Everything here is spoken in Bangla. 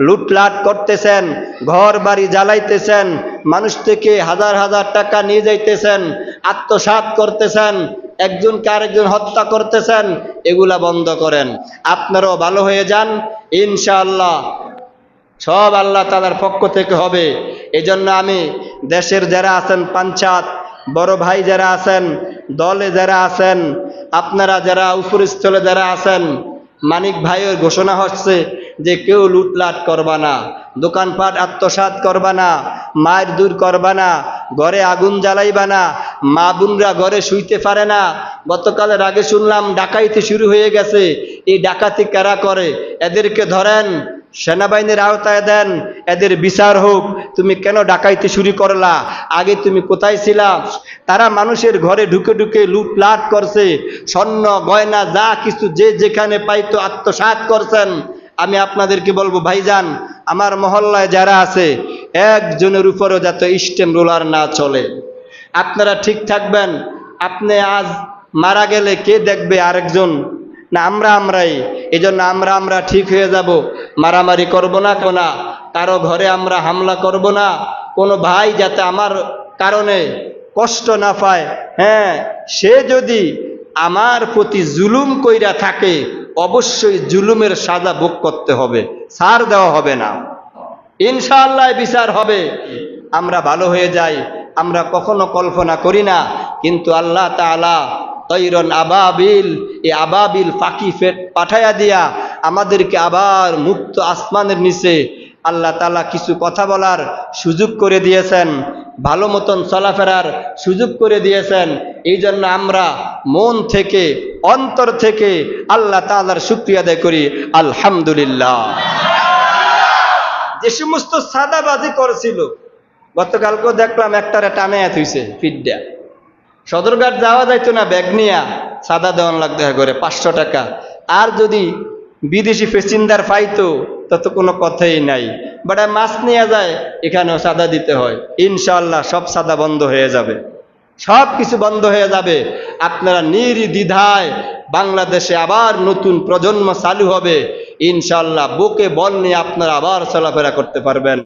লুটলাট করতেছেন, ঘর বাড়ি জ্বালাইতেছেন, মানুষ থেকে হাজার হাজার টাকা নিয়ে যাইতেছেন, আত্মসাৎ করতেছেন, একজনকে আরেকজন হত্যা করতেছেন, এগুলা বন্ধ করেন। আপনারাও ভালো হয়ে যান, ইনশাআল্লাহ সব আল্লাহ তাআলার পক্ষ থেকে হবে। এজন্য আমি দেশের যারা আছেন পঞ্চায়েত, বড় ভাই যারা আছেন, দলে যারা আছেন, আপনারা যারা উপরস্থলে যারা আছেন, মানিক ভাইয়ের ঘোষণা হচ্ছে যে কেউ লুটলাট করবা না, দোকানপাট আত্মসাৎ করবা না, মায়ের দূর করবা না, ঘরে আগুন জ্বালাইবা না, মা বোনরা ঘরে শুইতে পারে না। গতকালের আগে শুনলাম ডাকাইতে শুরু হয়ে গেছে। এই ডাকাতি কারা করে? এদেরকে ধরেন, সেনাবাহিনীর আওতায় দেন, এদের বিচার হোক। তুমি কেন ডাকাইতে শুরু করলা? আগে তুমি কোথায় ছিলা? তারা মানুষের ঘরে ঢুকে ঢুকে লুটলাট করছে, স্বর্ণ গয়না যা কিছু যে যেখানে পাইতো আত্মসাৎ করছেন। আমি আপনাদেরকে বলবো ভাইজান, আমার মহল্লায় যারা আছে একজনের উপরও যাতে স্টেম রোলার না চলে। আপনারা ঠিক থাকবেন। আপনি আজ মারা গেলে কে দেখবে? আরেকজন না আমরাই। এই জন্য আমরা ঠিক হয়ে যাব। মারামারি করব না, কারো ঘরে আমরা হামলা করব না। কোনো ভাই যাতে আমার কারণে কষ্ট না পায়। হ্যাঁ, সে যদি আমার প্রতি জুলুম কইরা থাকে, অবশ্যই জুলুমের সাজা ভোগ করতে হবে, ছাড় দেওয়া হবে না। ইনশাআল্লাহ বিচার হবে। আমরা ভালো হয়ে যাই, আমরা কখনো কল্পনা করি না, কিন্তু আল্লাহ তাআলা তৈরন আবাবিল, এই আবাবিল পাখি পাঠাইয়া দিয়া আমাদেরকে আবার মুক্ত আসমানের নিচে আল্লাহ তাআলা কিছু কথা বলার সুযোগ করে দিয়েছেন, ভালো মতন চলাফেরার সুযোগ করে দিয়েছেন। এই জন্য আমরা মন থেকে, অন্তর থেকে আল্লাহ তাআলার শুকরিয়া আদায় করি, আলহামদুলিল্লাহ। যে সমস্ত সাদাবাজি করেছিল, গতকালকেও দেখলাম একটারে টানে হইছে ফিডা, সদরঘাট যাওয়া যাইতো না, ব্যাগ নিয়া সাদা দেওয়ান লাগতে হয় করে 500 টাকা। আর যদি বিদেশি প্যাসেঞ্জার পাইতো তত কোনো কথাই নাই। বাট মাছ নিয়ে যায়, এখানেও সাদা দিতে হয়। ইনশাআল্লাহ সব সাদা বন্ধ হয়ে যাবে, সব কিছু বন্ধ হয়ে যাবে। আপনারা নির্দ্বিধায় বাংলাদেশে আবার নতুন প্রজন্ম চালু হবে ইনশাআল্লাহ। বুকে বল নিয়ে আপনারা আবার চলাফেরা করতে পারবেন।